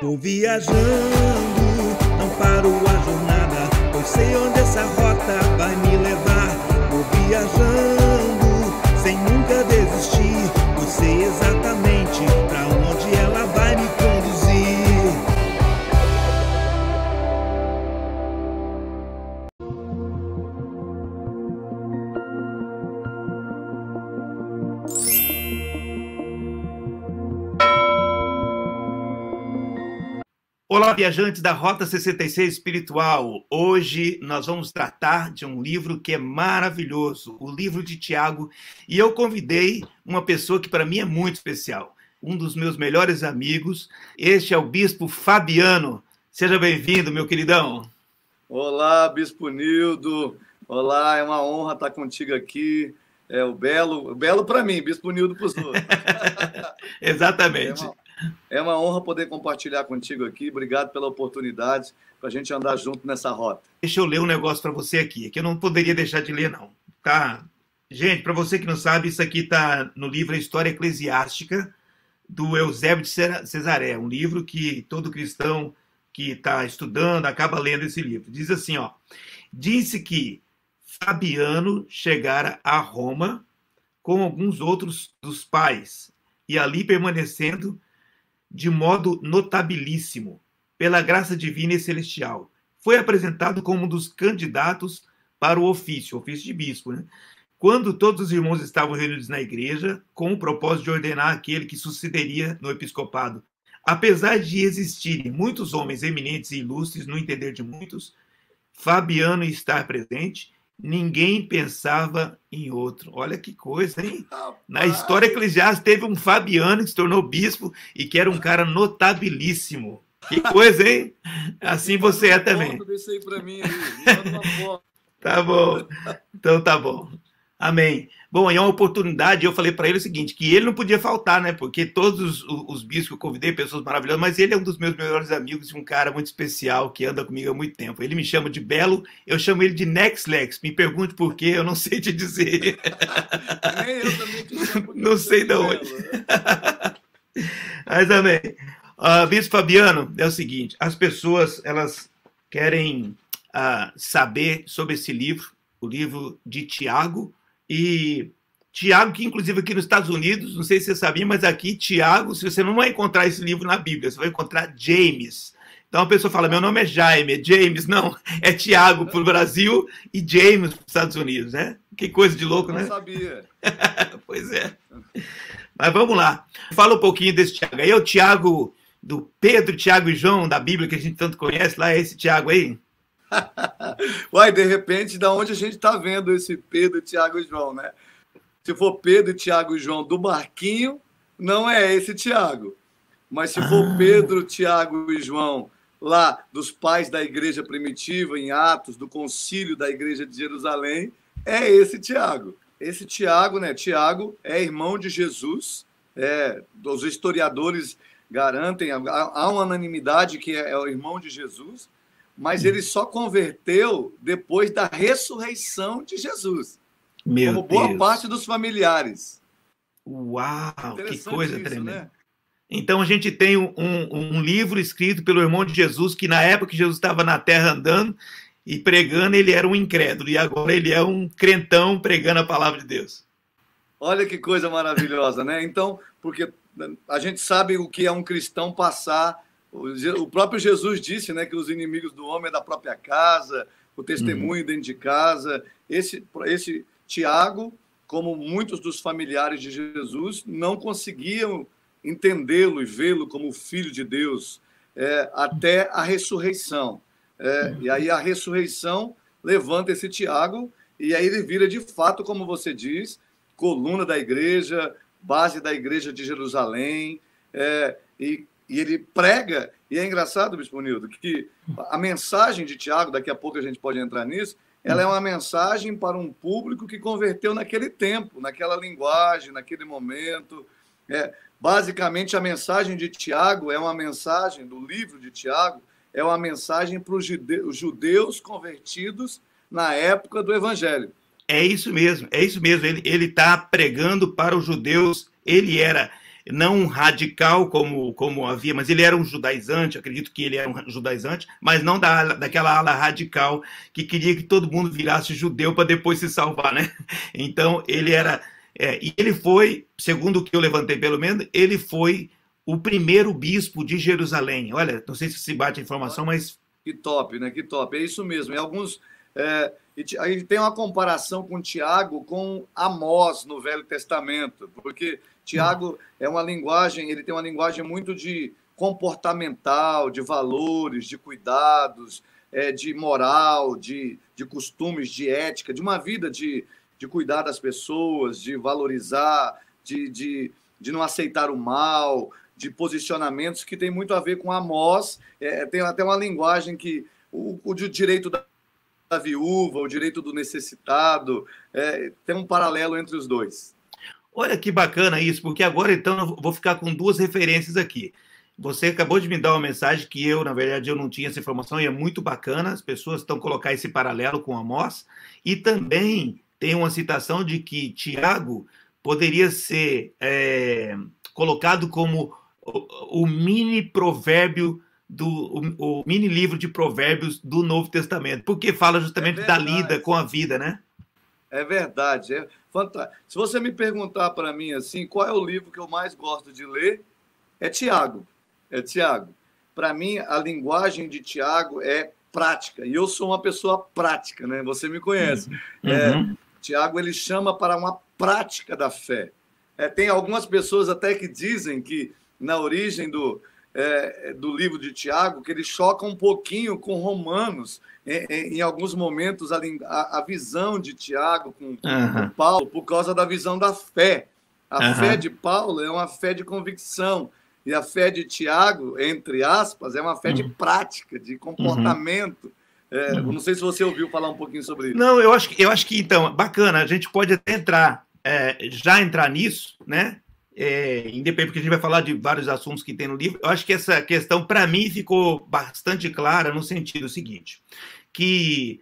Vou viajando, não paro a jornada, pois sei onde essa rota vai me levar. Vou viajando, sem nunca desistir, pois sei exatamente pra onde ela vai me conduzir. Olá, viajantes da Rota 66 Espiritual. Hoje nós vamos tratar de um livro que é maravilhoso, o livro de Tiago, e eu convidei uma pessoa que para mim é muito especial, um dos meus melhores amigos. Este é o Bispo Fabiano. Seja bem-vindo, meu queridão. Olá, Bispo Nildo. Olá, é uma honra estar contigo aqui. É o belo para mim, Bispo Nildo para os outros. Exatamente. É uma honra poder compartilhar contigo aqui. Obrigado pela oportunidade para a gente andar junto nessa rota. Deixa eu ler um negócio para você aqui, que eu não poderia deixar de ler, não. Tá? Gente, para você que não sabe, isso aqui está no livro A História Eclesiástica, do Eusébio de Cesareia, um livro que todo cristão que está estudando acaba lendo esse livro. Diz assim, ó: disse que Fabiano chegara a Roma com alguns outros dos pais, e ali permanecendo de modo notabilíssimo, pela graça divina e celestial. Foi apresentado como um dos candidatos para o ofício de bispo, né? Quando todos os irmãos estavam reunidos na igreja, com o propósito de ordenar aquele que sucederia no episcopado. Apesar de existirem muitos homens eminentes e ilustres no entender de muitos, Fabiano estar presente, ninguém pensava em outro. Olha que coisa, hein? Na história eclesiástica teve um Fabiano que se tornou bispo e que era um cara notabilíssimo. Que coisa, hein? Assim você é também. Deixa aí para mim. Tá bom. Então tá bom. Amém. Bom, é uma oportunidade, eu falei para ele o seguinte, que ele não podia faltar, né? Porque todos os bispos que eu convidei, pessoas maravilhosas, mas ele é um dos meus melhores amigos e um cara muito especial que anda comigo há muito tempo. Ele me chama de Belo, eu chamo ele de Nexlex. Me pergunte por quê, eu não sei te dizer. Nem eu também te chamo. Não sei de onde. Mas amém. Bispo Fabiano, é o seguinte, as pessoas, elas querem saber sobre esse livro, o livro de Tiago. E Tiago, que inclusive aqui nos Estados Unidos, não sei se você sabia, mas aqui Tiago, se você não vai encontrar esse livro na Bíblia, você vai encontrar James. Então a pessoa fala, meu nome é Jaime, é James. Não, é Tiago para o Brasil e James para os Estados Unidos, né? Que coisa de louco, né? Eu não sabia. Pois é. Mas vamos lá. Fala um pouquinho desse Tiago. Aí é o Tiago do Pedro, Tiago e João da Bíblia, que a gente tanto conhece, lá é esse Tiago aí? Uai, de repente, da onde a gente está vendo esse Pedro, Tiago e João, né? Se for Pedro, Tiago e João do barquinho, não é esse Tiago. Mas se for Pedro, Tiago e João lá dos pais da igreja primitiva, em Atos, do concílio da igreja de Jerusalém, é esse Tiago. Esse Tiago, né? Tiago é irmão de Jesus. Os historiadores garantem, há uma unanimidade que é o irmão de Jesus, mas ele só converteu depois da ressurreição de Jesus. Como boa parte dos familiares. Uau, que coisa tremenda. Né? Então a gente tem um livro escrito pelo irmão de Jesus, que na época que Jesus estava na terra andando e pregando, ele era um incrédulo, e agora ele é um crentão pregando a palavra de Deus. Olha que coisa maravilhosa, né? Então, porque a gente sabe o que é um cristão passar. O próprio Jesus disse, né, que os inimigos do homem é da própria casa, o testemunho dentro de casa. Esse Tiago, como muitos dos familiares de Jesus, não conseguiam entendê-lo e vê-lo como filho de Deus até a ressurreição. E aí a ressurreição levanta esse Tiago e aí ele vira, de fato, como você diz, coluna da igreja, base da igreja de Jerusalém, e ele prega, e é engraçado, Bispo Nildo, que a mensagem de Tiago, daqui a pouco a gente pode entrar nisso, ela é uma mensagem para um público que converteu naquele tempo, naquela linguagem, naquele momento. Basicamente, a mensagem de Tiago é uma mensagem, do livro de Tiago, é uma mensagem para os judeus convertidos na época do Evangelho. É isso mesmo, é isso mesmo. Ele está pregando para os judeus, ele era não um radical como havia, mas ele era um judaizante, acredito que ele era um judaizante, mas não daquela ala radical que queria que todo mundo virasse judeu para depois se salvar, né? Então, ele era... e ele foi, segundo o que eu levantei pelo menos, ele foi o primeiro bispo de Jerusalém. Olha, não sei se bate a informação, mas... Que top, né? Que top. É isso mesmo. Em alguns... aí tem uma comparação com Tiago com Amós no Velho Testamento, porque Tiago é uma linguagem, ele tem uma linguagem muito de comportamental, de valores, de cuidados, de moral, de costumes, de ética, de uma vida de cuidar das pessoas, de valorizar, de não aceitar o mal, de posicionamentos que tem muito a ver com Amós. Tem até uma linguagem que o direito da viúva, o direito do necessitado, tem um paralelo entre os dois. Olha que bacana isso, porque agora, então, eu vou ficar com duas referências aqui. Você acabou de me dar uma mensagem que eu, na verdade, eu não tinha essa informação, e é muito bacana, as pessoas estão colocando esse paralelo com Amós, e também tem uma citação de que Tiago poderia ser colocado como o mini provérbio, o mini livro de provérbios do Novo Testamento, porque fala justamente da lida com a vida, né? É verdade, é fantástico. Se você me perguntar para mim assim, qual é o livro que eu mais gosto de ler, é Tiago. É Tiago. Para mim, a linguagem de Tiago é prática, e eu sou uma pessoa prática, né? Você me conhece. Tiago, ele chama para uma prática da fé. Tem algumas pessoas até que dizem que na origem do livro de Tiago, que ele choca um pouquinho com Romanos, em alguns momentos, a visão de Tiago com Paulo, por causa da visão da fé. A fé de Paulo é uma fé de convicção, e a fé de Tiago, entre aspas, é uma fé de prática, de comportamento. Não sei se você ouviu falar um pouquinho sobre isso. Não, eu acho que então, bacana, a gente pode até já entrar nisso, né? Independente, porque a gente vai falar de vários assuntos que tem no livro. Eu acho que essa questão, para mim, ficou bastante clara no sentido seguinte, que,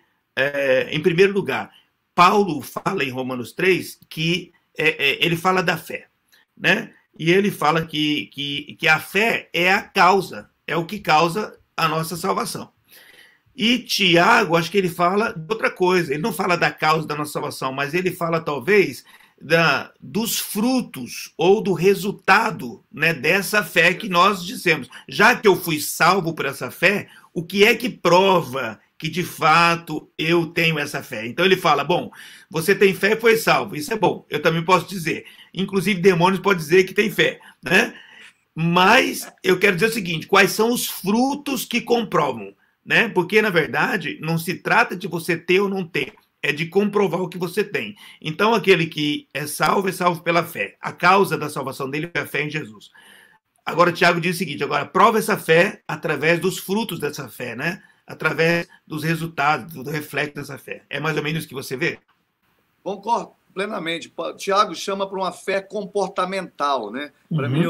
em primeiro lugar, Paulo fala em Romanos 3 que ele fala da fé, né? E ele fala que a fé é a causa, é o que causa a nossa salvação. E Tiago, acho que ele fala de outra coisa, ele não fala da causa da nossa salvação, mas ele fala, talvez, dos frutos ou do resultado, né, dessa fé que nós dissemos. Já que eu fui salvo por essa fé, o que é que prova que de fato eu tenho essa fé? Então ele fala, bom, você tem fé e foi salvo, isso é bom, eu também posso dizer, inclusive demônios podem dizer que tem fé, né? Mas eu quero dizer o seguinte, quais são os frutos que comprovam, né? Porque na verdade não se trata de você ter ou não ter, é de comprovar o que você tem. Então, aquele que é salvo pela fé. A causa da salvação dele é a fé em Jesus. Agora, Tiago diz o seguinte, agora, prova essa fé através dos frutos dessa fé, né? Através dos resultados, do reflexo dessa fé. É mais ou menos isso que você vê? Concordo plenamente. Tiago chama para uma fé comportamental, né? Para mim,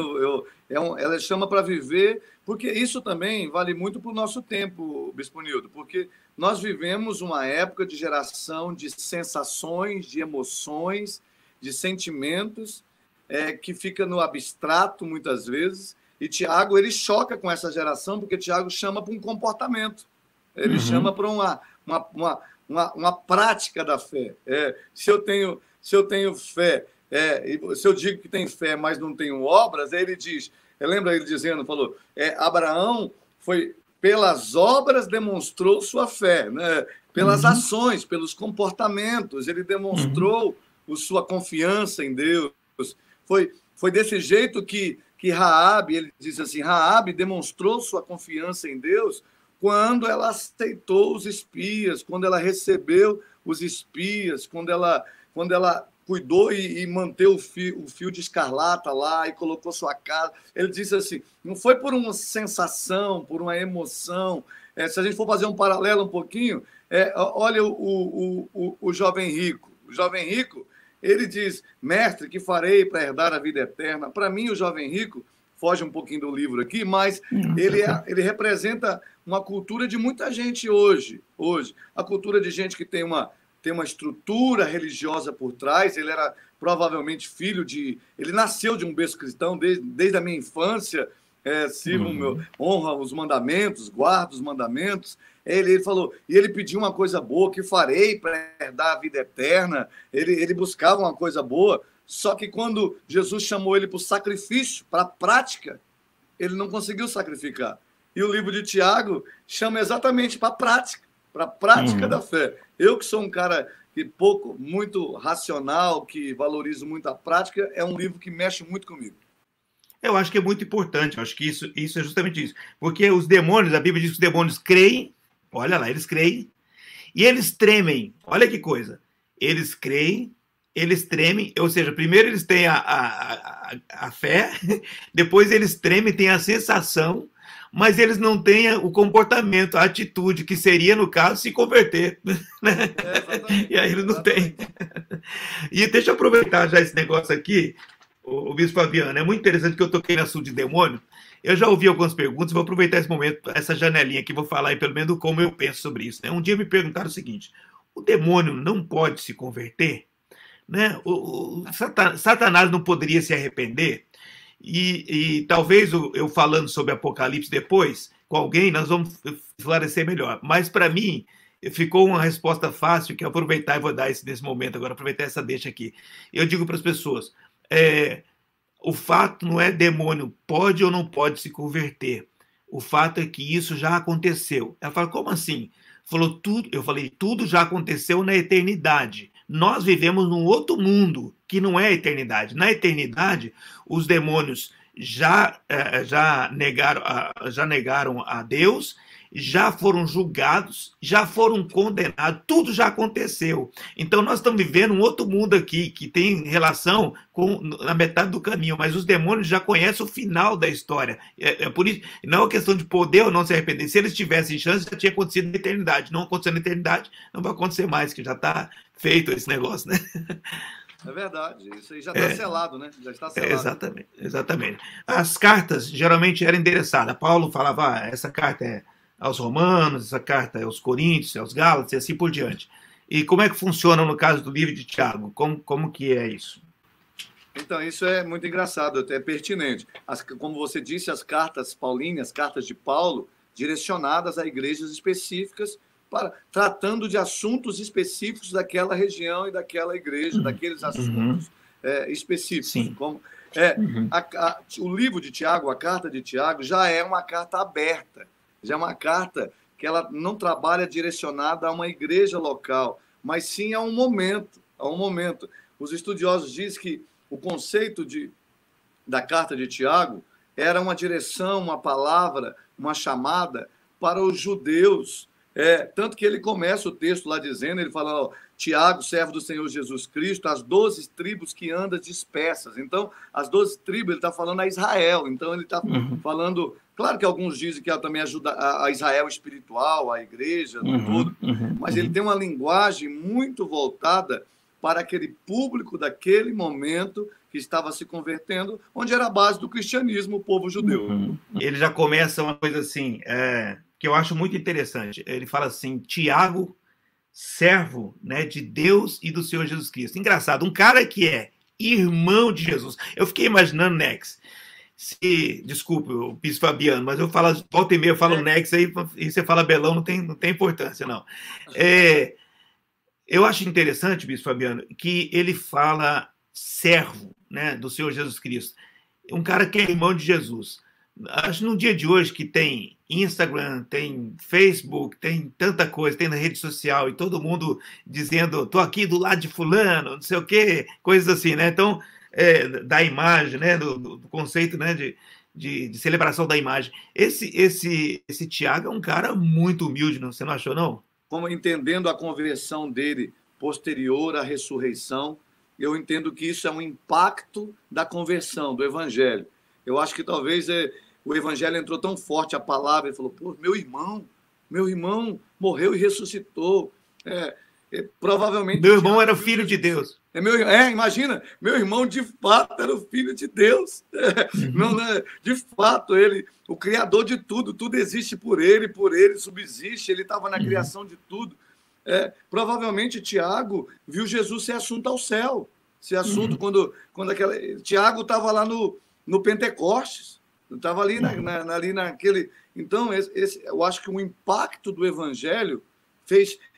ela chama para viver, porque isso também vale muito para o nosso tempo, Bispo Nildo, porque nós vivemos uma época de geração de sensações, de emoções, de sentimentos, que fica no abstrato muitas vezes, e Tiago, ele choca com essa geração, porque Tiago chama para um comportamento, ele chama para uma prática da fé. Se eu tenho fé, se eu digo que tem fé, mas não tenho obras, aí ele diz, lembra ele dizendo, falou, Abraão foi... pelas obras demonstrou sua fé, né? Pelas ações, pelos comportamentos, ele demonstrou sua confiança em Deus. Foi desse jeito que Raabe, ele diz assim, Raabe demonstrou sua confiança em Deus quando ela aceitou os espias, quando ela recebeu os espias, quando ela cuidou e manteve o fio de escarlata lá e colocou sua casa. Ele disse assim, não foi por uma sensação, por uma emoção. Se a gente for fazer um paralelo um pouquinho, olha o jovem rico. O jovem rico, ele diz, mestre, que farei para herdar a vida eterna? Para mim, o jovem rico, foge um pouquinho do livro aqui, mas ele representa uma cultura de muita gente hoje. A cultura de gente que tem uma estrutura religiosa por trás, ele era provavelmente filho de... Ele nasceu de um berço cristão desde a minha infância, honra os mandamentos, guarda os mandamentos. Ele falou, e ele pediu uma coisa boa, que farei para herdar a vida eterna. Ele buscava uma coisa boa, só que quando Jesus chamou ele para o sacrifício, para a prática, ele não conseguiu sacrificar. E o livro de Tiago chama exatamente para a prática da fé. Eu que sou um cara que muito racional, que valorizo muito a prática, é um livro que mexe muito comigo. Eu acho que é muito importante, eu acho que isso é justamente isso. Porque os demônios, a Bíblia diz que os demônios creem, olha lá, eles creem, e eles tremem. Olha que coisa. Eles creem, eles tremem, ou seja, primeiro eles têm a fé, depois eles tremem, têm a sensação, mas eles não têm o comportamento, a atitude, que seria, no caso, se converter. Né? E aí eles não têm. E deixa eu aproveitar já esse negócio aqui, o Bispo Fabiano, é muito interessante que eu toquei no assunto de demônio. Eu já ouvi algumas perguntas, vou aproveitar esse momento, essa janelinha aqui, vou falar aí pelo menos como eu penso sobre isso. Né? Um dia me perguntaram o seguinte, o demônio não pode se converter? Né? O Satanás não poderia se arrepender? E talvez eu falando sobre Apocalipse depois, com alguém, nós vamos esclarecer melhor. Mas para mim, ficou uma resposta fácil, que eu aproveitar e vou dar nesse momento agora, aproveitar essa deixa aqui. Eu digo para as pessoas, o fato não é demônio pode ou não pode se converter. O fato é que isso já aconteceu. Ela fala, como assim? Eu falei, tudo já aconteceu na eternidade. Nós vivemos num outro mundo que não é a eternidade. Na eternidade, os demônios já negaram a Deus, já foram julgados, já foram condenados, tudo já aconteceu. Então nós estamos vivendo um outro mundo aqui, que tem relação com na metade do caminho, mas os demônios já conhecem o final da história. Por isso, não é uma questão de poder ou não se arrepender. Se eles tivessem chance, já tinha acontecido na eternidade. Não aconteceu na eternidade, não vai acontecer mais, que já está feito esse negócio, né? É verdade, isso aí já está selado, né? Já está selado. Exatamente. As cartas geralmente eram endereçadas. Paulo falava, essa carta é aos romanos, essa carta é aos coríntios, aos gálatas e assim por diante. E como é que funciona no caso do livro de Tiago? Como que é isso? Então, isso é muito engraçado, até pertinente. Como você disse, as cartas paulinas, as cartas de Paulo, direcionadas a igrejas específicas, tratando de assuntos específicos daquela região e daquela igreja, daqueles assuntos específicos. Sim. O livro de Tiago, a carta de Tiago, já é uma carta aberta, já é uma carta que ela não trabalha direcionada a uma igreja local, mas sim a um momento. Os estudiosos dizem que o conceito da carta de Tiago era uma direção, uma palavra, uma chamada para os judeus. Tanto que ele começa o texto lá dizendo, ele fala, Tiago, servo do Senhor Jesus Cristo, as 12 tribos que andam dispersas. Então, as 12 tribos, ele está falando a Israel. Então, ele está falando... Claro que alguns dizem que ela também ajuda a Israel espiritual, a igreja, tudo. Mas ele tem uma linguagem muito voltada para aquele público daquele momento que estava se convertendo, onde era a base do cristianismo, o povo judeu. Ele já começa uma coisa assim... que eu acho muito interessante. Ele fala assim, Tiago, servo, né, de Deus e do Senhor Jesus Cristo. Engraçado, um cara que é irmão de Jesus. Eu fiquei imaginando, Nex, desculpe, o Bispo Fabiano, mas eu falo, volta e meia, eu falo Nex, aí e você fala Belão, não tem importância, não. Eu acho interessante, Bispo Fabiano, que ele fala servo, né, do Senhor Jesus Cristo. Um cara que é irmão de Jesus. Acho que no dia de hoje que tem Instagram, tem Facebook, tem tanta coisa, tem na rede social e todo mundo dizendo, tô aqui do lado de fulano, não sei o quê, coisas assim, né? Então, da imagem, né? Do conceito, né? De celebração da imagem. Esse Tiago é um cara muito humilde, não? Você não achou, não? Como entendendo a conversão dele posterior à ressurreição, eu entendo que isso é um impacto da conversão, do evangelho. Eu acho que talvez o evangelho entrou tão forte, a palavra, ele falou, pô, meu irmão morreu e ressuscitou. Provavelmente... Meu irmão era filho de Deus. Imagina, meu irmão de fato era o filho de Deus. Não, né? De fato, ele, o criador de tudo existe por ele subsiste, ele estava na criação de tudo. Provavelmente Tiago viu Jesus ser assunto ao céu. esse assunto quando Tiago estava lá no Pentecostes, estava ali, ali naquele... Então, eu acho que o impacto do evangelho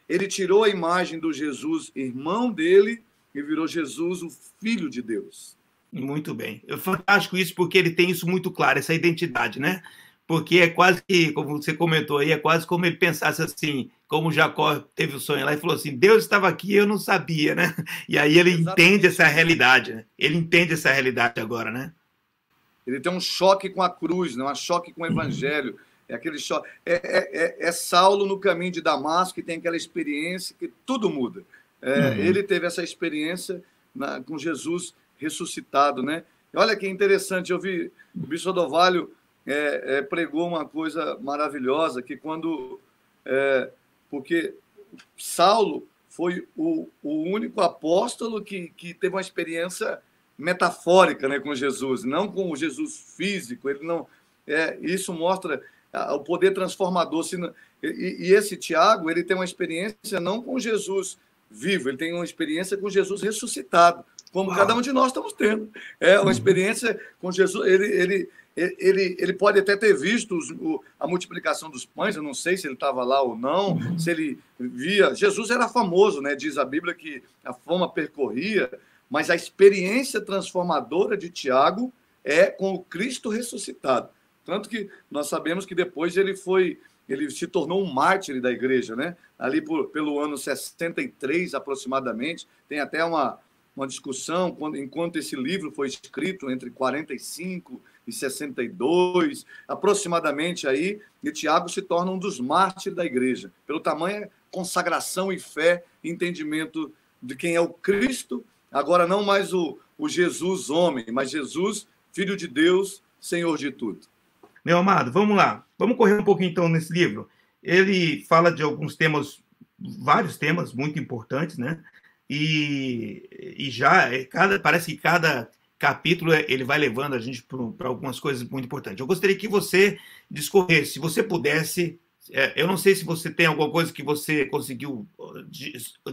ele tirou a imagem do Jesus, irmão dele, e virou Jesus, o Filho de Deus. Muito bem. É fantástico isso, porque ele tem isso muito claro, essa identidade, né? Porque é quase que, como você comentou aí, é quase como ele pensasse assim, como Jacó teve o sonho lá e falou assim, Deus estava aqui, eu não sabia, né? E aí ele entende essa realidade, né? Ele entende essa realidade agora, né? Ele tem um choque com a cruz, né? Um choque com o evangelho. É aquele choque. É Saulo no caminho de Damasco, que tem aquela experiência que tudo muda. Ele teve essa experiência com Jesus ressuscitado, né? E olha que interessante, eu vi o Bispo Odovalho pregou uma coisa maravilhosa, que porque Saulo foi o único apóstolo que teve uma experiência metafórica, né, com Jesus, não com o Jesus físico. Ele não, isso mostra o poder transformador. E esse Tiago, ele tem uma experiência não com Jesus vivo, ele tem uma experiência com Jesus ressuscitado, como cada um de nós estamos tendo. É uma experiência com Jesus. Ele pode até ter visto a multiplicação dos pães, eu não sei se ele estava lá ou não, se ele via. Jesus era famoso, né? Diz a Bíblia que a fama percorria, mas a experiência transformadora de Tiago é com o Cristo ressuscitado. Tanto que nós sabemos que depois ele se tornou um mártir da igreja, né? Ali pelo ano 63, aproximadamente. Tem até uma discussão, enquanto esse livro foi escrito, entre 45 e 62, aproximadamente aí, e Tiago se torna um dos mártires da igreja, pelo tamanho consagração e fé e entendimento de quem é o Cristo, agora não mais o Jesus homem, mas Jesus, Filho de Deus, Senhor de tudo. Meu amado, vamos lá. Vamos correr um pouquinho, então, nesse livro. Ele fala de alguns temas, vários temas muito importantes, né? E já, parece que cada capítulo ele vai levando a gente para algumas coisas muito importantes. Eu gostaria que você discorresse, se você pudesse. Eu não sei se você tem alguma coisa que você conseguiu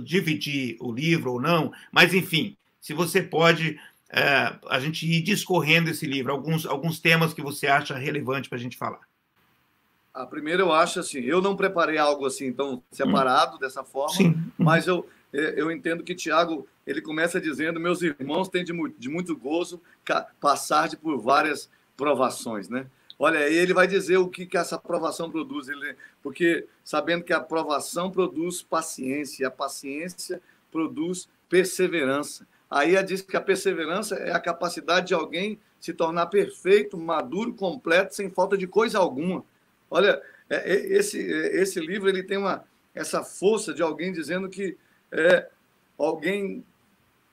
dividir o livro ou não, mas, enfim, se você pode... a gente ir discorrendo esse livro, alguns temas que você acha relevante para a gente falar. Primeiro, eu acho assim, eu não preparei algo assim tão separado dessa forma, sim, mas eu entendo que Tiago, ele começa dizendo, meus irmãos têm de muito gozo passar por várias provações, né? Olha, ele vai dizer o que essa provação produz, porque sabendo que a provação produz paciência, e a paciência produz perseverança. Aí diz que a perseverança é a capacidade de alguém se tornar perfeito, maduro, completo, sem falta de coisa alguma. Olha, esse livro ele tem essa força de alguém dizendo que alguém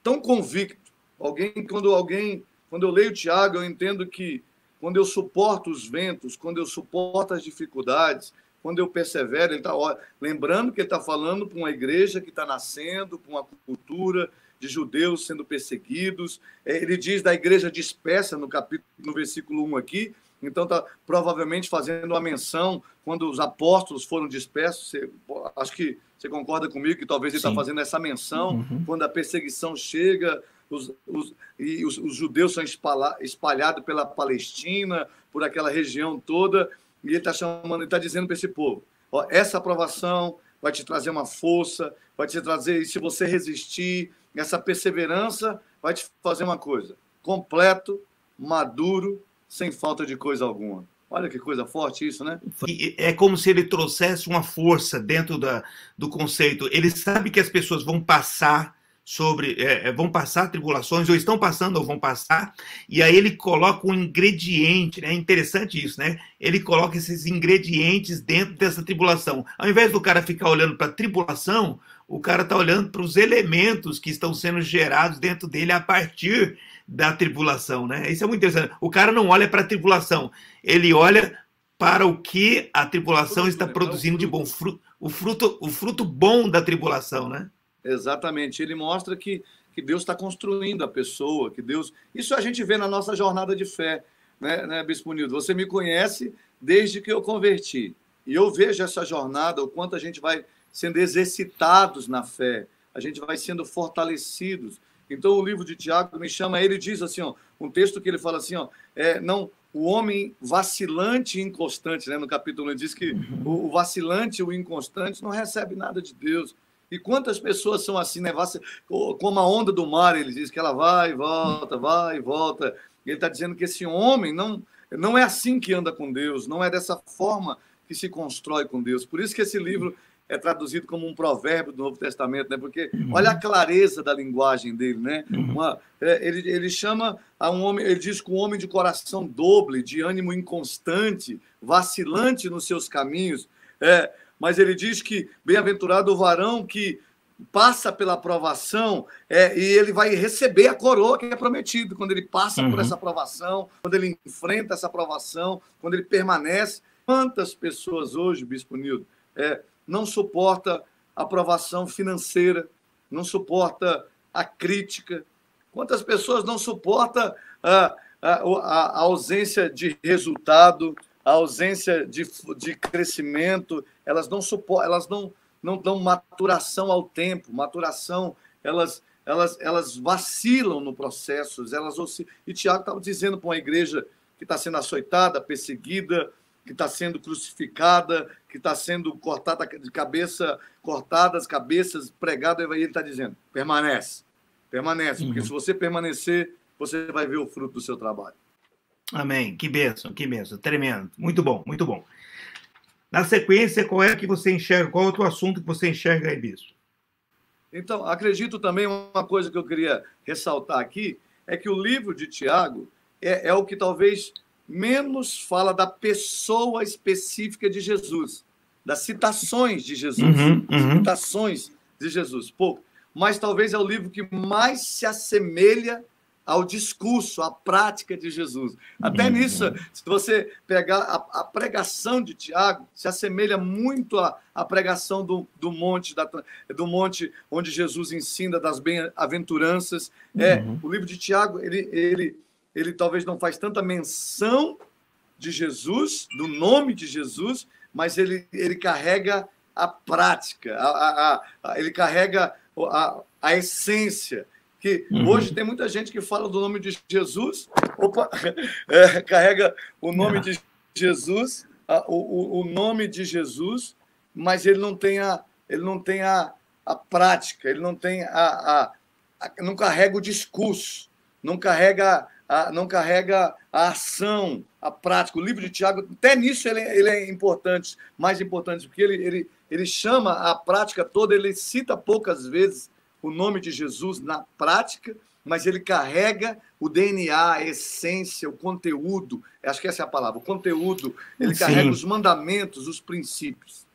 tão convicto, quando eu leio Tiago, eu entendo que quando eu suporto os ventos, quando eu suporto as dificuldades, quando eu persevero, ele está lembrando que ele está falando para uma igreja que está nascendo, para uma cultura de judeus sendo perseguidos. Ele diz da igreja dispersa no versículo 1 aqui, então está provavelmente fazendo uma menção quando os apóstolos foram dispersos. Acho que você concorda comigo que talvez ele está fazendo essa menção, quando a perseguição chega, os judeus são espalhados pela Palestina, por aquela região toda, e ele está dizendo para esse povo, essa aprovação vai te trazer uma força, vai te trazer, e se você resistir, essa perseverança vai te fazer uma coisa, completo, maduro, sem falta de coisa alguma. Olha que coisa forte isso, né? É como se ele trouxesse uma força dentro do conceito. Ele sabe que as pessoas vão passar vão passar tribulações, ou estão passando ou vão passar, e aí ele coloca um ingrediente, né? É interessante isso, né? Ele coloca esses ingredientes dentro dessa tribulação. Ao invés do cara ficar olhando para a tribulação, o cara está olhando para os elementos que estão sendo gerados dentro dele a partir da tribulação, né? Isso é muito interessante. O cara não olha para a tribulação, ele olha para o que a tribulação está produzindo de bom, o fruto bom da tribulação, né? Exatamente. Ele mostra que Deus está construindo a pessoa, que Deus... Isso a gente vê na nossa jornada de fé, né, Bispo Nildo? Você me conhece desde que eu converti. E eu vejo essa jornada, o quanto a gente vai sendo exercitados na fé, a gente vai sendo fortalecidos. Então, o livro de Tiago me chama, ele diz assim, ó, um texto que ele fala assim, ó, não, o homem vacilante e inconstante, né? No capítulo 1 diz que o vacilante e o inconstante não recebe nada de Deus. E quantas pessoas são assim, né? Como a onda do mar, ele diz que ela vai e volta, vai e volta. Ele está dizendo que esse homem não é assim que anda com Deus, não é dessa forma que se constrói com Deus. Por isso que esse livro é traduzido como um provérbio do Novo Testamento, né? Porque olha a clareza da linguagem dele, né? Ele chama a um homem, ele diz que um homem de coração doble, de ânimo inconstante, vacilante nos seus caminhos, mas ele diz que bem-aventurado o varão que passa pela provação e ele vai receber a coroa que é prometido quando ele passa por essa provação, quando ele enfrenta essa provação, quando ele permanece. Quantas pessoas hoje, Bispo Nildo, não suporta a provação financeira, não suporta a crítica? Quantas pessoas não suportam a ausência de resultado, a ausência de crescimento? Elas não suportam, elas não dão maturação ao tempo, elas vacilam no processo, e Tiago estava dizendo para uma igreja que está sendo açoitada, perseguida, que está sendo crucificada, que está sendo cortada de cabeça, cortadas cabeças, pregado, e ele está dizendo, permanece, porque se você permanecer, você vai ver o fruto do seu trabalho. Amém, que bênção, tremendo, muito bom, muito bom. Na sequência, qual é que você enxerga, qual é o outro assunto que você enxerga aí, Bispo? Então, acredito também, uma coisa que eu queria ressaltar aqui, é que o livro de Tiago é o que talvez menos fala da pessoa específica de Jesus, das citações de Jesus, citações de Jesus, pouco. Mas talvez é o livro que mais se assemelha ao discurso, à prática de Jesus. Até nisso, se você pegar a pregação de Tiago, se assemelha muito à pregação do monte onde Jesus ensina das bem-aventuranças. O livro de Tiago, ele talvez não faz tanta menção de Jesus, do nome de Jesus, mas ele carrega a prática, ele carrega a essência. Que hoje tem muita gente que fala do nome de Jesus, carrega o nome de Jesus, o nome de Jesus, mas ele não tem a prática, ele não tem não carrega o discurso, não carrega a ação, a prática. O livro de Tiago, até nisso ele é importante, mais importante, porque ele chama a prática toda, ele cita poucas vezes o nome de Jesus na prática, mas ele carrega o DNA, a essência, o conteúdo, acho que essa é a palavra, o conteúdo, ele carrega os mandamentos, os princípios.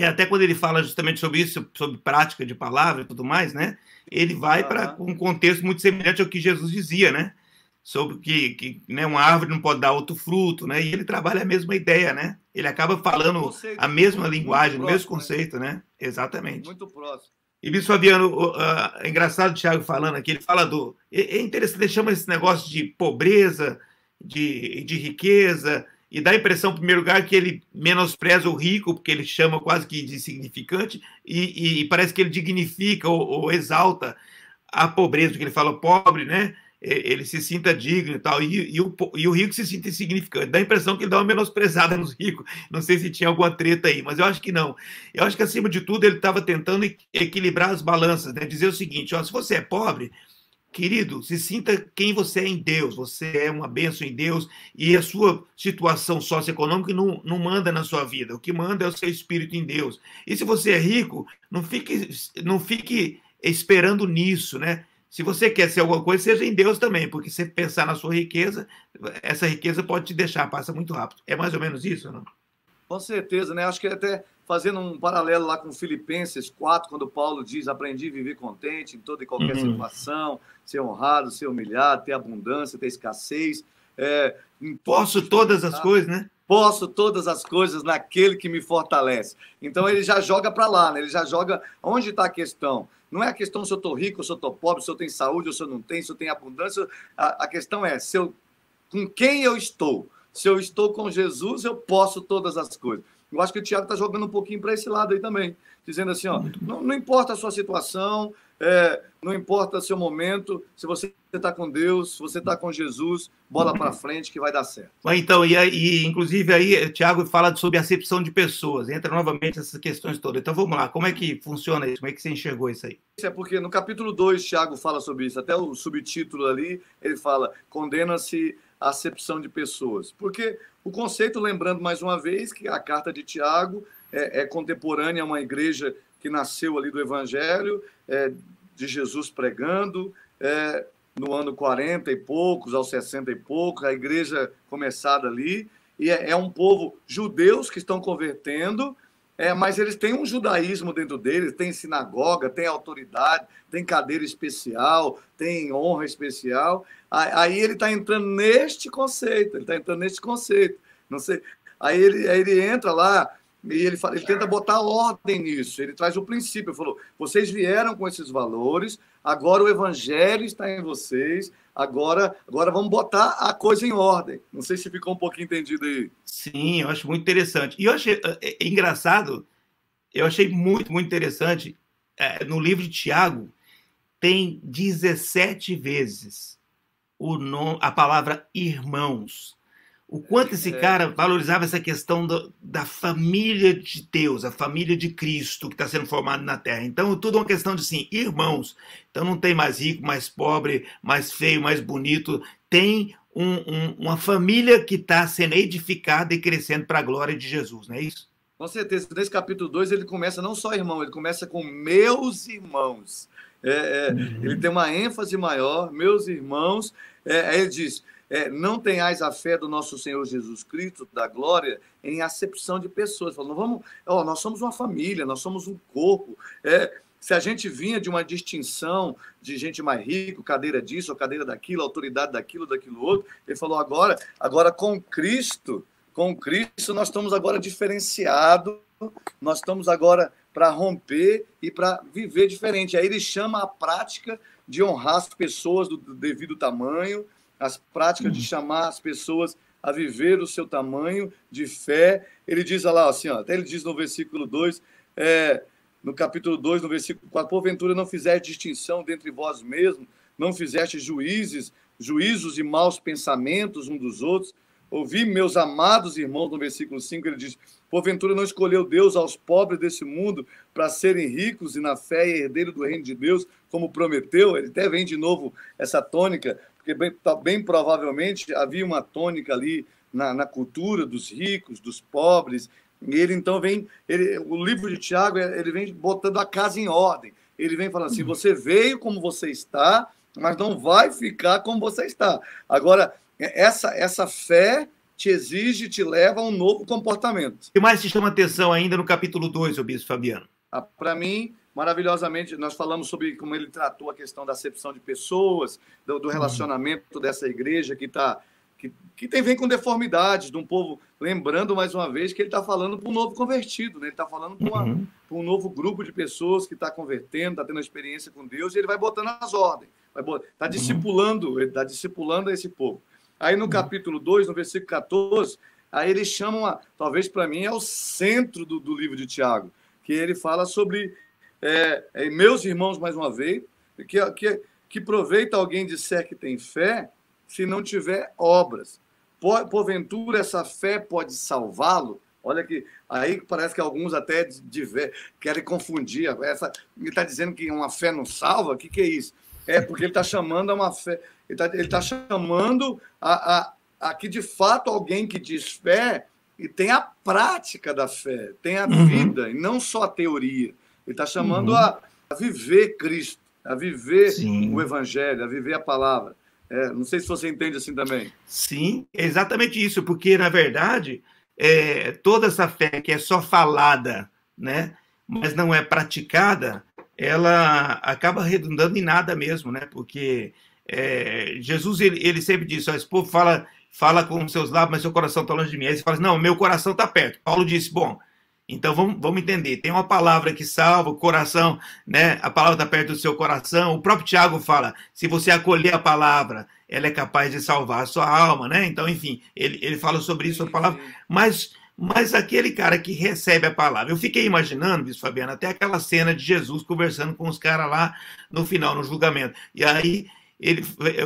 Até quando ele fala justamente sobre isso, sobre prática de palavra e tudo mais, né? Ele vai para um contexto muito semelhante ao que Jesus dizia, né? Sobre que né, uma árvore não pode dar outro fruto, né? E ele trabalha a mesma ideia, né? Ele acaba falando a mesma linguagem, o mesmo conceito, né? Exatamente. Muito próximo. E Bispo Fabiano, é engraçado o Tiago falando aqui, ele fala é interessante, ele chama esse negócio de pobreza, de riqueza, e dá a impressão, em primeiro lugar, que ele menospreza o rico, porque ele chama quase que de insignificante, e parece que ele dignifica ou exalta a pobreza, porque ele fala pobre, né? Ele se sinta digno e tal, e o rico se sinta insignificante. Dá a impressão que ele dá uma menosprezada nos ricos. Não sei se tinha alguma treta aí, mas eu acho que não. Eu acho que, acima de tudo, ele estava tentando equilibrar as balanças, né? Dizer o seguinte, se você é pobre, querido, se sinta quem você é em Deus. Você é uma bênção em Deus, e a sua situação socioeconômica não manda na sua vida. O que manda é o seu espírito em Deus. E se você é rico, não fique esperando nisso, né? Se você quer ser alguma coisa, seja em Deus também, porque se pensar na sua riqueza, essa riqueza pode te deixar, passa muito rápido. É mais ou menos isso, não? Com certeza, né? Acho que até fazendo um paralelo lá com Filipenses 4, quando Paulo diz, aprendi a viver contente em toda e qualquer situação, ser honrado, ser humilhado, ter abundância, ter escassez. Posso todas as coisas, né? Posso todas as coisas naquele que me fortalece. Então ele já joga para lá, né? Ele já joga... Onde está a questão? Não é a questão se eu estou rico, se eu estou pobre, se eu tenho saúde ou se eu não tenho, se eu tenho abundância. A questão é com quem eu estou. Se eu estou com Jesus, eu posso todas as coisas. Eu acho que o Tiago está jogando um pouquinho para esse lado aí também. Dizendo assim, não importa a sua situação, Não importa o seu momento, se você está com Deus, se você está com Jesus, bola para frente que vai dar certo. Então, inclusive aí, Tiago fala sobre acepção de pessoas, entra novamente essas questões todas. Então vamos lá, como é que funciona isso? Como é que você enxergou isso aí? Isso é porque no capítulo 2, Tiago fala sobre isso, até o subtítulo ali, ele fala, condena-se a acepção de pessoas. Porque o conceito, lembrando mais uma vez, que a carta de Tiago é contemporânea a uma igreja que nasceu ali do Evangelho, de Jesus pregando, no ano 40 e poucos, aos 60 e poucos, a igreja começada ali, e é um povo judeus que estão convertendo, mas eles têm um judaísmo dentro deles, tem sinagoga, tem autoridade, tem cadeira especial, tem honra especial. Aí ele está entrando neste conceito, não sei. Aí ele entra lá, e ele tenta botar ordem nisso, ele traz o princípio, ele falou, vocês vieram com esses valores, agora o evangelho está em vocês, agora vamos botar a coisa em ordem. Não sei se ficou um pouquinho entendido aí. Sim, eu acho muito interessante. E eu achei engraçado, eu achei muito, muito interessante, no livro de Tiago, tem 17 vezes a palavra irmãos. O quanto esse cara valorizava essa questão da família de Deus, a família de Cristo que está sendo formada na Terra. Então, tudo é uma questão de, sim, irmãos. Então, não tem mais rico, mais pobre, mais feio, mais bonito. Tem uma família que está sendo edificada e crescendo para a glória de Jesus, não é isso? Com certeza. Nesse capítulo 2, ele começa não só irmão, ele começa com meus irmãos. Ele tem uma ênfase maior, meus irmãos. Aí ele diz... não tenhais a fé do nosso Senhor Jesus Cristo, da glória, em acepção de pessoas. Falando, nós somos uma família, nós somos um corpo. Se a gente vinha de uma distinção de gente mais rica, cadeira disso, ou cadeira daquilo, autoridade daquilo outro, ele falou, agora com Cristo nós estamos agora diferenciados, nós estamos agora para romper e para viver diferente. Aí ele chama a prática de honrar as pessoas do devido tamanho, as práticas de chamar as pessoas a viver o seu tamanho de fé. Ele diz lá, assim, até ele diz no versículo 2, no capítulo 2, no versículo 4, porventura não fizeste distinção dentre vós mesmos, não fizeste juízos e maus pensamentos um dos outros. Ouvi, meus amados irmãos, no versículo 5, ele diz, porventura não escolheu Deus aos pobres desse mundo para serem ricos e na fé e herdeiros do reino de Deus, como prometeu. Ele até vem de novo essa tônica, porque bem provavelmente havia uma tônica ali na cultura dos ricos, dos pobres, e ele então o livro de Tiago, ele vem botando a casa em ordem, ele vem falando assim, você veio como você está, mas não vai ficar como você está. Agora, essa fé te exige, te leva a um novo comportamento. O que mais te chama atenção ainda no capítulo 2, o bispo Fabiano? Para mim, maravilhosamente, nós falamos sobre como ele tratou a questão da acepção de pessoas, do relacionamento dessa igreja que vem com deformidades, de um povo, lembrando mais uma vez que ele está falando para um novo convertido, né? Ele está falando para um novo grupo de pessoas que está convertendo, está tendo uma experiência com Deus, e ele vai botando as ordens, está discipulando, ele está discipulando esse povo. Aí no capítulo 2, no versículo 14, aí ele chama, talvez para mim é o centro do livro de Tiago, que ele fala sobre meus irmãos, mais uma vez, que proveita alguém disser que tem fé, se não tiver obras. Porventura, essa fé pode salvá-lo? Olha que aí parece que alguns até querem confundir. Ele está dizendo que uma fé não salva? O que é isso? Porque ele está chamando a uma fé, ele está chamando a que, de fato, alguém que diz fé e tem a prática da fé, tem a vida, e não só a teoria. Ele está chamando a viver Cristo, a viver o Evangelho, a viver a palavra. Não sei se você entende assim também. Sim, é exatamente isso, porque, na verdade, toda essa fé que é só falada, né, mas não é praticada, ela acaba redundando em nada mesmo, né? Porque Jesus, ele sempre disse, esse povo fala com seus lábios, mas seu coração está longe de mim. Aí você fala assim, não, meu coração está perto. Paulo disse, bom, então vamos entender, tem uma palavra que salva o coração, né? A palavra está perto do seu coração. O próprio Tiago fala, se você acolher a palavra, ela é capaz de salvar a sua alma, né? Então, enfim, ele fala sobre isso, a palavra, mas mas aquele cara que recebe a palavra. Eu fiquei imaginando, Bispo Fabiano, até aquela cena de Jesus conversando com os caras lá no final, no julgamento. E aí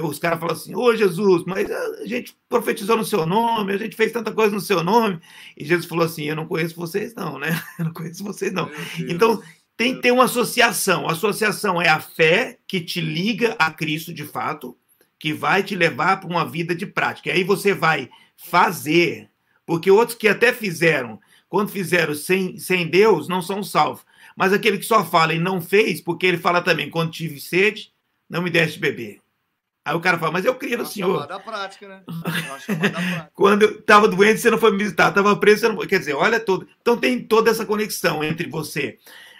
os caras falam assim, ô Jesus, mas a gente profetizou no seu nome, a gente fez tanta coisa no seu nome. E Jesus falou assim, eu não conheço vocês não, né? Eu não conheço vocês não. Então, tem que ter uma associação. A associação é a fé que te liga a Cristo de fato, que vai te levar para uma vida de prática. E aí você vai fazer, porque outros que até fizeram, quando fizeram sem Deus, não são salvos. Mas aquele que só fala e não fez, porque ele fala também, quando tive sede, não me deste beber. Aí o cara fala, mas eu criei no Senhor. É da prática, né? Da prática. Quando eu estava doente, você não foi me visitar. Estava preso, você não foi. Quer dizer, olha tudo. Então tem toda essa conexão entre você.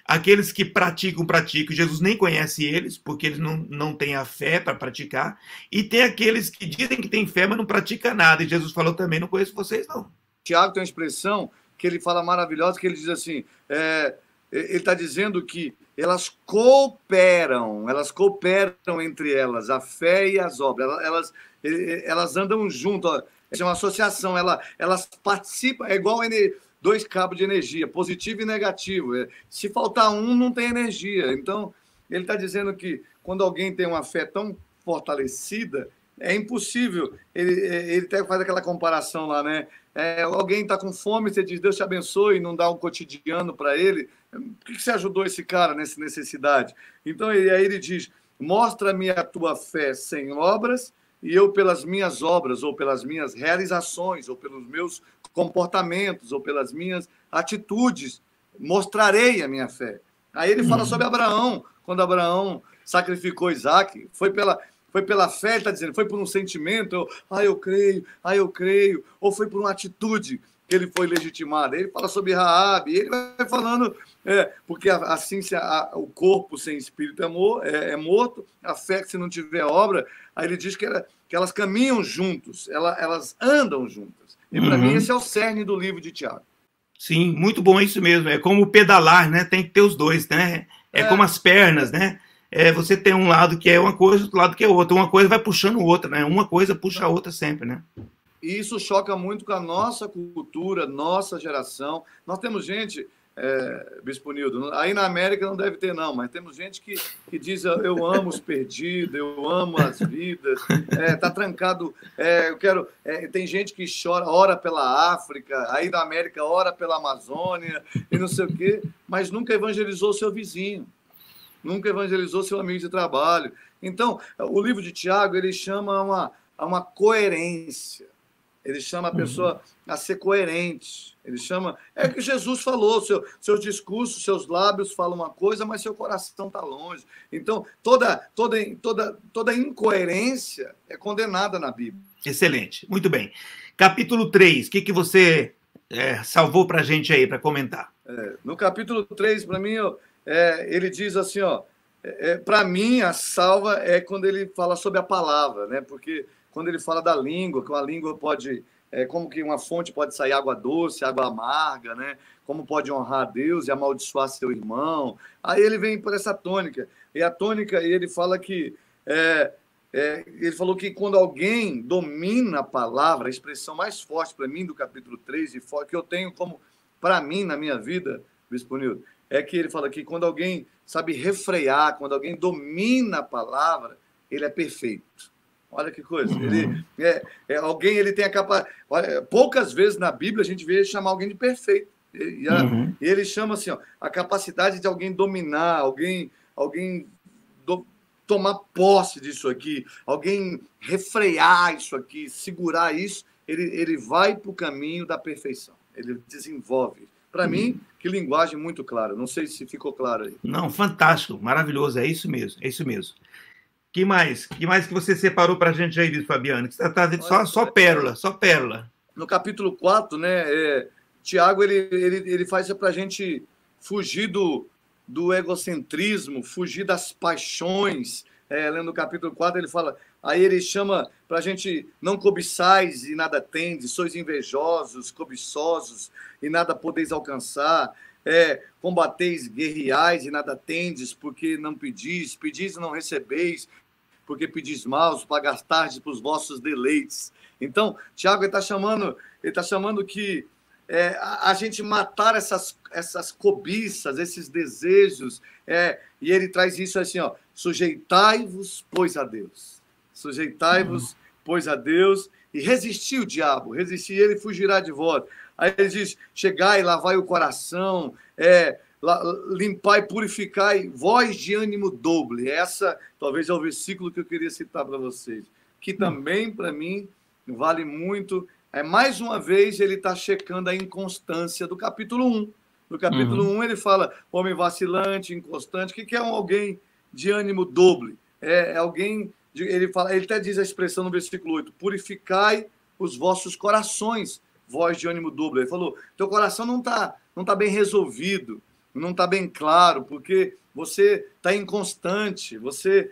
Aqueles que praticam, Jesus nem conhece eles, porque eles não têm a fé para praticar. E tem aqueles que dizem que têm fé, mas não praticam nada. E Jesus falou também, não conheço vocês, não. Tiago tem uma expressão que ele fala maravilhosa, que ele diz assim, ele está dizendo que elas cooperam entre elas, a fé e as obras. Elas andam juntas. É uma associação, elas participam, é igual dois cabos de energia, positivo e negativo. Se faltar um, não tem energia. Então, ele está dizendo que quando alguém tem uma fé tão fortalecida, é impossível. Ele até faz aquela comparação lá, né? Alguém está com fome, você diz, Deus te abençoe, e não dá um cotidiano para ele. Por que você ajudou esse cara nessa necessidade? Então, aí ele diz, mostra-me a tua fé sem obras, e eu, pelas minhas obras, ou pelas minhas realizações, ou pelos meus comportamentos, ou pelas minhas atitudes, mostrarei a minha fé. Aí ele fala sobre Abraão, quando Abraão sacrificou Isaac, foi pela fé, ele está dizendo, foi por um sentimento, eu creio, ou foi por uma atitude que ele foi legitimado. Ele fala sobre Raabe, ele vai falando, porque assim o corpo sem espírito é morto, a fé que se não tiver obra, aí ele diz que elas caminham juntos, elas andam juntas. E para mim esse é o cerne do livro de Tiago. Sim, muito bom, é isso mesmo. É como pedalar, né? Tem que ter os dois, né? É como as pernas, né? Você tem um lado que é uma coisa, outro lado que é outra. Uma coisa vai puxando outra, né? Uma coisa puxa a outra sempre, né? E isso choca muito com a nossa cultura, nossa geração. Nós temos gente, Bispo Nildo, aí na América não deve ter não, mas temos gente que diz, eu amo os perdidos, eu amo as vidas, tá trancado, tem gente que chora, ora pela África, aí na América ora pela Amazônia, e não sei o quê, mas nunca evangelizou seu vizinho. Nunca evangelizou seu amigo de trabalho. Então, o livro de Tiago, ele chama a uma coerência. Ele chama a pessoa a ser coerente. Ele chama... É o que Jesus falou, seus discursos, seus lábios falam uma coisa, mas seu coração está longe. Então, toda incoerência é condenada na Bíblia. Excelente, muito bem. Capítulo 3, o que você salvou para a gente aí, para comentar? No capítulo 3, para mim... ele diz assim, para mim a salva é quando ele fala sobre a palavra, né? Porque quando ele fala da língua, que uma língua pode, como que uma fonte pode sair água doce, água amarga, né? Como pode honrar a Deus e amaldiçoar seu irmão. Aí ele vem por essa tônica. E a tônica, ele fala que, ele falou que quando alguém domina a palavra, a expressão mais forte para mim do capítulo 3, e que eu tenho como, para mim, na minha vida, Bispo Nildo, é que ele fala que quando alguém sabe refrear, quando alguém domina a palavra, ele é perfeito. Olha que coisa. Ele tem a capacidade... Poucas vezes na Bíblia a gente vê chamar alguém de perfeito. E ele chama assim, a capacidade de alguém dominar, alguém tomar posse disso aqui, alguém refrear isso aqui, segurar isso, ele vai para o caminho da perfeição. Ele desenvolve. Para mim, que linguagem muito clara. Não sei se ficou claro aí. Não, fantástico, maravilhoso. É isso mesmo, é isso mesmo. Que mais que você separou para a gente aí, Bispo Fabiano? Que você está dizendo só pérola, só pérola. No capítulo 4, né, Tiago, ele faz para a gente fugir do egocentrismo, fugir das paixões. Lendo o capítulo 4, ele fala... Aí ele chama para a gente, não cobiçais e nada tendes, sois invejosos, cobiçosos e nada podeis alcançar, combateis, guerreais e nada tendes, porque não pedis, pedis e não recebeis, porque pedis maus para gastardes para os vossos deleites. Então, Tiago está chamando que a gente matar essas cobiças, esses desejos. E ele traz isso assim, ó, sujeitai-vos, pois, a Deus. Sujeitai-vos, pois, a Deus, e resisti o diabo, resisti, ele fugirá de vós. Aí ele diz, chegai, lavai o coração, limpai, purificai, vós de ânimo doble. Essa, talvez, é o versículo que eu queria citar para vocês, que também, para mim, vale muito. Mais uma vez, ele está checando a inconstância do capítulo 1. No capítulo 1, ele fala, homem vacilante, inconstante. O que é alguém de ânimo doble? Alguém, ele até diz a expressão no versículo 8, purificai os vossos corações, vós de ânimo doble. Ele falou, teu coração não tá bem resolvido, não está bem claro, porque você está inconstante, você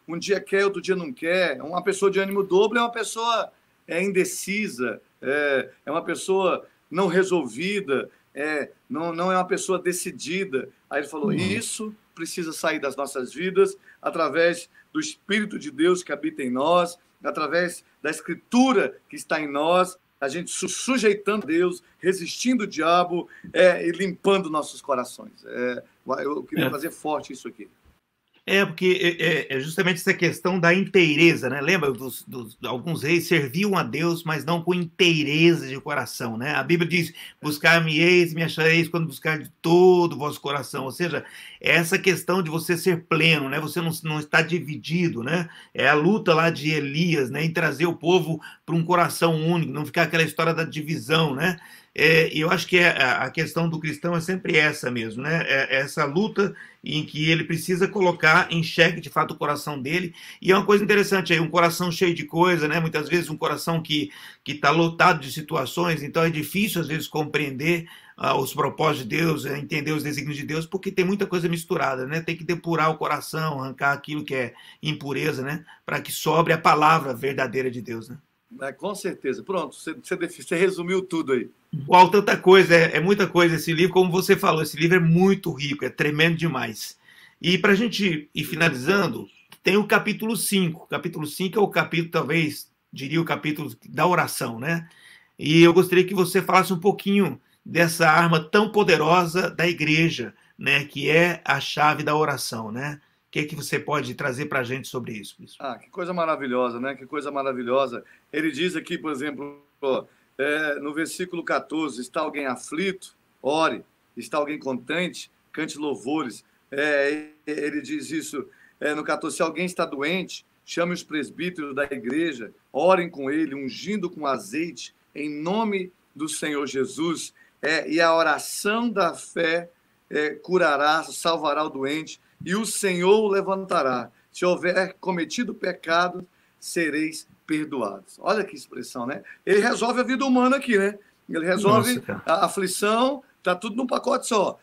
um dia quer, outro dia não quer. Uma pessoa de ânimo doble é uma pessoa indecisa, é uma pessoa não resolvida, não é uma pessoa decidida. Aí ele falou, isso precisa sair das nossas vidas através do Espírito de Deus que habita em nós, através da Escritura que está em nós, a gente sujeitando a Deus, resistindo o diabo e limpando nossos corações. Eu queria fazer forte isso aqui. Porque é justamente essa questão da inteireza, né? Lembra, alguns reis serviam a Deus, mas não com inteireza de coração, né? A Bíblia diz, buscar-me-eis, me achareis quando buscar de todo o vosso coração. Ou seja, essa questão de você ser pleno, né? Você não está dividido, né? É a luta lá de Elias, né? Em trazer o povo para um coração único, não ficar aquela história da divisão, né? E eu acho que a questão do cristão é sempre essa mesmo, né? Essa luta em que ele precisa colocar em xeque, de fato, o coração dele. E é uma coisa interessante aí, um coração cheio de coisa, né? Muitas vezes um coração que está lotado de situações, então é difícil, às vezes, compreender os propósitos de Deus, entender os desígnios de Deus, porque tem muita coisa misturada, né? Tem que depurar o coração, arrancar aquilo que é impureza, né? Para que sobre a palavra verdadeira de Deus, né? Com certeza. Pronto, você resumiu tudo aí. Uau, tanta coisa, é muita coisa esse livro, como você falou, esse livro é muito rico, é tremendo demais. E para a gente ir finalizando, tem o capítulo 5. O capítulo 5 é o capítulo, talvez, diria o capítulo da oração, né? E eu gostaria que você falasse um pouquinho dessa arma tão poderosa da igreja, né? Que é a chave da oração, né? O que você pode trazer para a gente sobre isso? Que coisa maravilhosa, né? Que coisa maravilhosa. Ele diz aqui, por exemplo, no versículo 14, está alguém aflito? Ore. Está alguém contente? Cante louvores. Ele diz isso no 14, se alguém está doente, chame os presbíteros da igreja, orem com ele, ungindo com azeite, em nome do Senhor Jesus. E a oração da fé curará, salvará o doente, e o Senhor o levantará. Se houver cometido pecado, sereis perdoados. Olha que expressão, né? Ele resolve a vida humana aqui, né? Ele resolve a aflição, está tudo num pacote só.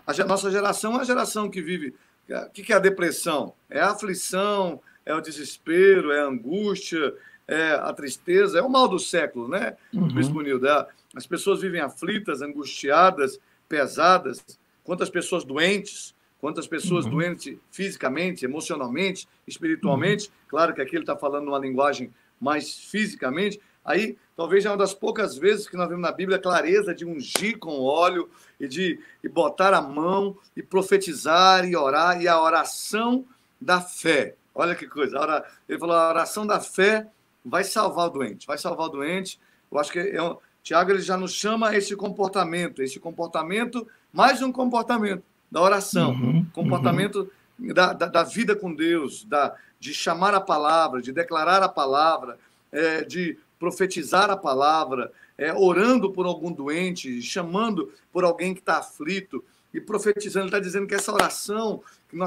A nossa geração é uma geração que vive... O que é a depressão? É a aflição, é o desespero, é a angústia, é a tristeza, é o mal do século, né? Bispo Nildo, as pessoas vivem aflitas, angustiadas, pesadas. Quantas pessoas doentes... Quantas pessoas doentes fisicamente, emocionalmente, espiritualmente. Claro que aqui ele está falando numa linguagem mais fisicamente. Aí, talvez é uma das poucas vezes que nós vemos na Bíblia a clareza de ungir com óleo e botar a mão e profetizar e orar. E a oração da fé. Olha que coisa. Ele falou, a oração da fé vai salvar o doente. Vai salvar o doente. Eu acho que Tiago ele já nos chama a esse comportamento, mais um comportamento da oração, comportamento da vida com Deus, de chamar a palavra, de declarar a palavra, de profetizar a palavra, orando por algum doente, chamando por alguém que está aflito e profetizando. Ele está dizendo que essa oração,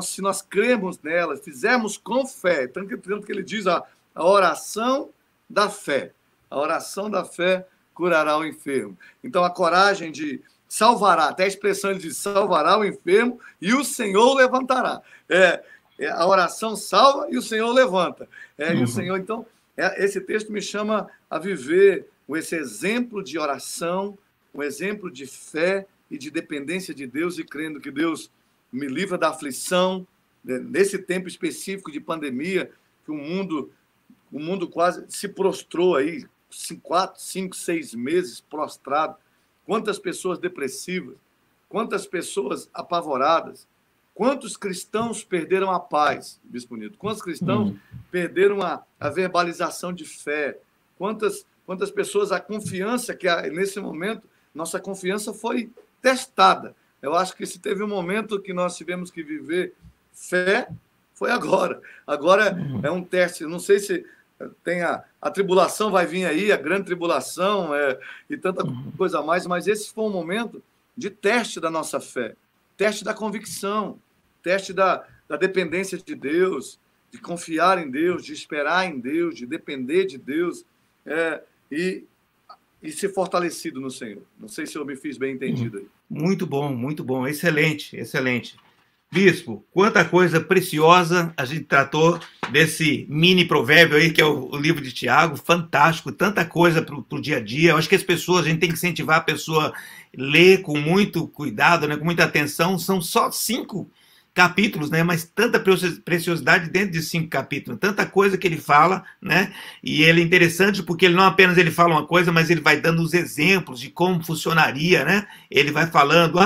se nós cremos nela, fizermos com fé, tanto que ele diz a oração da fé. A oração da fé curará o enfermo. Então, a coragem de salvará, até a expressão ele diz, salvará o enfermo e o Senhor o levantará. A oração salva e o Senhor levanta. E o Senhor, então, esse texto me chama a viver esse exemplo de oração, um exemplo de fé e de dependência de Deus e crendo que Deus me livra da aflição, nesse tempo específico de pandemia, que o mundo quase se prostrou aí, 4, 5, 6 meses prostrado. Quantas pessoas depressivas, quantas pessoas apavoradas, quantos cristãos perderam a paz, Bispo Nildo? Quantos cristãos perderam a verbalização de fé? Quantas pessoas, a confiança, que nesse momento, nossa confiança foi testada. Eu acho que se teve um momento que nós tivemos que viver fé, foi agora. Agora é um teste. Não sei se tem a tribulação, vai vir aí, a grande tribulação e tanta coisa a mais, mas esse foi um momento de teste da nossa fé, teste da convicção, teste da dependência de Deus, de confiar em Deus, de esperar em Deus, de depender de Deus e ser fortalecido no Senhor. Não sei se eu me fiz bem entendido aí. Muito bom, excelente, excelente. Bispo, quanta coisa preciosa a gente tratou desse mini provérbio aí, que é o livro de Tiago, fantástico, tanta coisa para o dia a dia. Eu acho que as pessoas, a gente tem que incentivar a pessoa a ler com muito cuidado, né, com muita atenção. São só 5 capítulos, né, mas tanta preciosidade dentro de 5 capítulos, tanta coisa que ele fala, né, e ele é interessante porque ele não apenas ele fala uma coisa, mas ele vai dando os exemplos de como funcionaria, né, ele vai falando,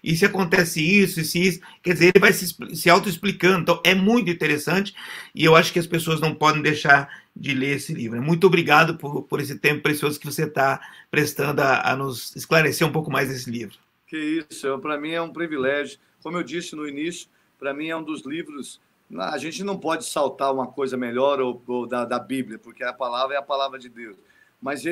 e se acontece isso, e se isso, quer dizer, ele vai se auto-explicando, então é muito interessante, e eu acho que as pessoas não podem deixar de ler esse livro. Muito obrigado por esse tempo precioso que você está prestando a nos esclarecer um pouco mais esse livro. Que isso, para mim é um privilégio, como eu disse no início, para mim é um dos livros, a gente não pode saltar uma coisa melhor ou da Bíblia, porque a palavra é a palavra de Deus. Mas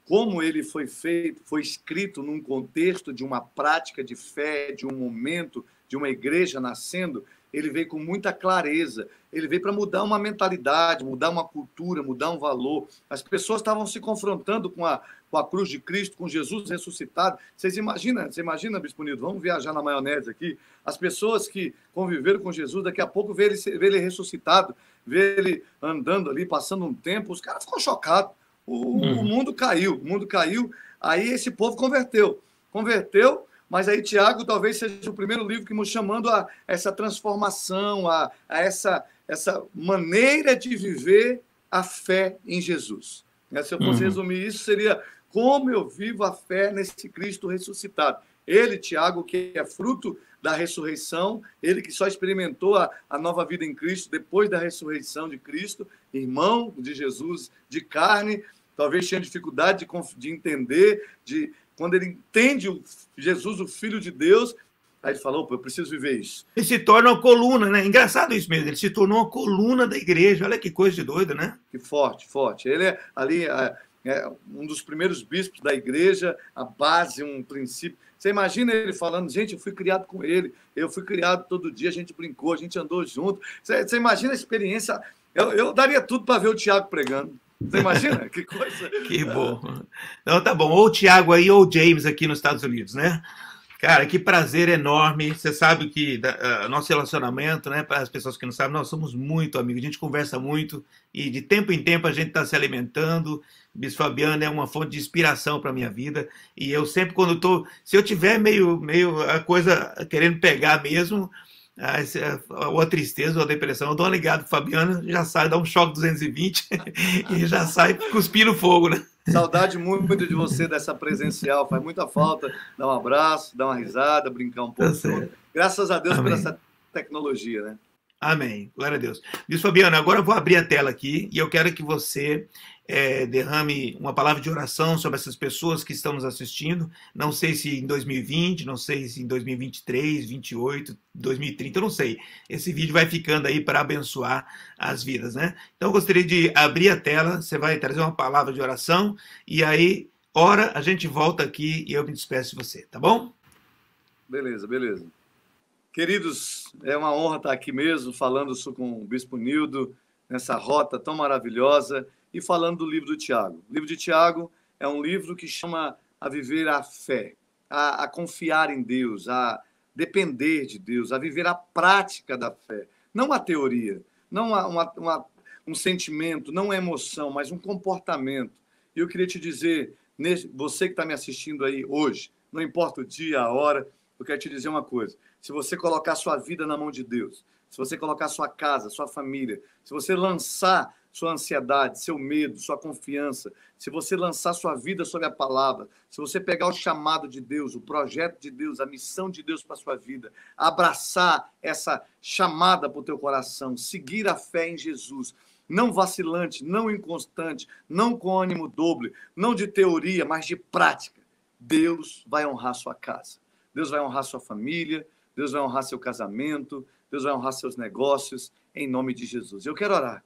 como ele foi feito, foi escrito num contexto de uma prática de fé, de um momento, de uma igreja nascendo, ele veio com muita clareza, ele veio para mudar uma mentalidade, mudar uma cultura, mudar um valor. As pessoas estavam se confrontando com a cruz de Cristo, com Jesus ressuscitado. Você imagina, Bispo Nildo, vamos viajar na maionese aqui, as pessoas que conviveram com Jesus, daqui a pouco vê ele ressuscitado, vê ele andando ali, passando um tempo, os caras ficam chocados. O mundo caiu, aí esse povo converteu, mas aí Tiago talvez seja o primeiro livro que nos chamando a essa transformação, a essa maneira de viver a fé em Jesus. Se eu fosse resumir isso, seria como eu vivo a fé nesse Cristo ressuscitado. Ele, Tiago, que é fruto da ressurreição, ele que só experimentou a nova vida em Cristo depois da ressurreição de Cristo, irmão de Jesus de carne, talvez tinha dificuldade de entender, quando ele entende Jesus, o Filho de Deus, aí ele falou, eu preciso viver isso. Ele se torna uma coluna, né? Engraçado isso mesmo, ele se tornou uma coluna da igreja, olha que coisa de doido, né? Que forte. Ele é ali um dos primeiros bispos da igreja, a base, um princípio. Você imagina ele falando, gente, eu fui criado com ele, eu fui criado todo dia, a gente brincou, a gente andou junto. Você imagina a experiência, eu daria tudo para ver o Tiago pregando. Você imagina? Que coisa. Que bom. Então tá bom, ou o Tiago aí ou o James aqui nos Estados Unidos, né? Cara, que prazer enorme. Você sabe que nosso relacionamento, né, para as pessoas que não sabem, nós somos muito amigos, a gente conversa muito e de tempo em tempo a gente está se alimentando. Bispo Fabiano é uma fonte de inspiração para a minha vida e eu sempre quando se eu tiver meio a coisa querendo pegar mesmo, ou a tristeza ou a depressão, eu dou uma ligada pro Fabiano, já sai, dá um choque 220 e já sai cuspindo fogo, né? Saudade muito de você dessa presencial, faz muita falta dar um abraço, dar uma risada, brincar um pouco. Graças a Deus. Amém. Por essa tecnologia, né? Amém, glória a Deus. Bispo Fabiano, agora eu vou abrir a tela aqui e eu quero que você derrame uma palavra de oração sobre essas pessoas que estão nos assistindo. Não sei se em 2020, não sei se em 2023, 2028, 2030, eu não sei. Esse vídeo vai ficando aí para abençoar as vidas, né? Então eu gostaria de abrir a tela, você vai trazer uma palavra de oração e aí, a gente volta aqui e eu me despeço de você, tá bom? Beleza. Queridos, é uma honra estar aqui mesmo, falando com o Bispo Nildo, nessa rota tão maravilhosa, e falando do livro do Tiago. O livro de Tiago é um livro que chama a viver a fé, a confiar em Deus, a depender de Deus, a viver a prática da fé. Não a teoria, não um sentimento, não uma emoção, mas um comportamento. E eu queria te dizer, você que está me assistindo aí hoje, não importa o dia, a hora, eu quero te dizer uma coisa. Se você colocar sua vida na mão de Deus, se você colocar sua casa, sua família, se você lançar sua ansiedade, seu medo, sua confiança, se você lançar sua vida sobre a palavra, se você pegar o chamado de Deus, o projeto de Deus, a missão de Deus para a sua vida, abraçar essa chamada para o teu coração, seguir a fé em Jesus, não vacilante, não inconstante, não com ânimo doble, não de teoria, mas de prática, Deus vai honrar sua casa, Deus vai honrar sua família, Deus vai honrar seu casamento, Deus vai honrar seus negócios, em nome de Jesus. Eu quero orar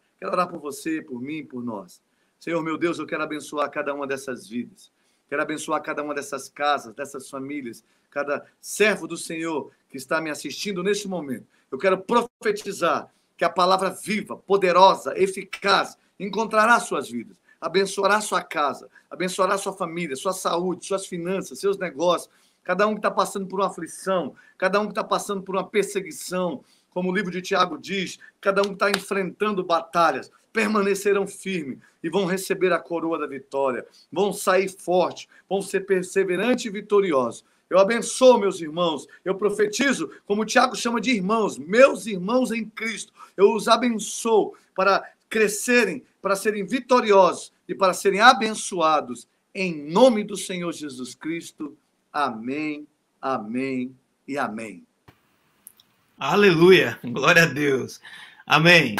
por você, por mim, por nós. Senhor, meu Deus, eu quero abençoar cada uma dessas vidas. Quero abençoar cada uma dessas casas, dessas famílias, cada servo do Senhor que está me assistindo nesse momento. Eu quero profetizar que a palavra viva, poderosa, eficaz, encontrará suas vidas, abençoará sua casa, abençoará sua família, sua saúde, suas finanças, seus negócios, cada um que está passando por uma aflição, cada um que está passando por uma perseguição, como o livro de Tiago diz, cada um que está enfrentando batalhas, permanecerão firmes e vão receber a coroa da vitória, vão sair fortes, vão ser perseverantes e vitoriosos. Eu abençoo meus irmãos, eu profetizo, como o Tiago chama de irmãos, meus irmãos em Cristo, eu os abençoo para crescerem, para serem vitoriosos e para serem abençoados, em nome do Senhor Jesus Cristo. Amém, amém e amém. Aleluia, glória a Deus. Amém.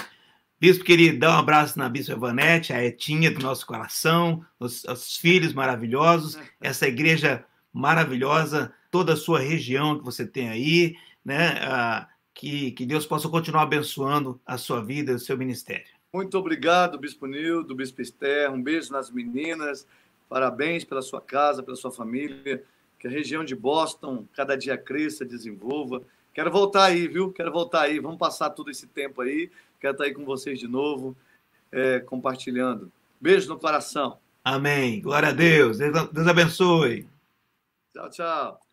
Bispo querido, dá um abraço na Bispo Evanete, a Etinha do nosso coração, os filhos maravilhosos, essa igreja maravilhosa, toda a sua região que você tem aí, né? Que Deus possa continuar abençoando a sua vida e o seu ministério. Muito obrigado, Bispo Nildo, Bispo Esther, um beijo nas meninas, parabéns pela sua casa, pela sua família, que a região de Boston cada dia cresça, desenvolva. Quero voltar aí, viu? Quero voltar aí. Vamos passar todo esse tempo aí. Quero estar aí com vocês de novo, compartilhando. Beijo no coração. Amém. Glória a Deus. Deus abençoe. Tchau, tchau.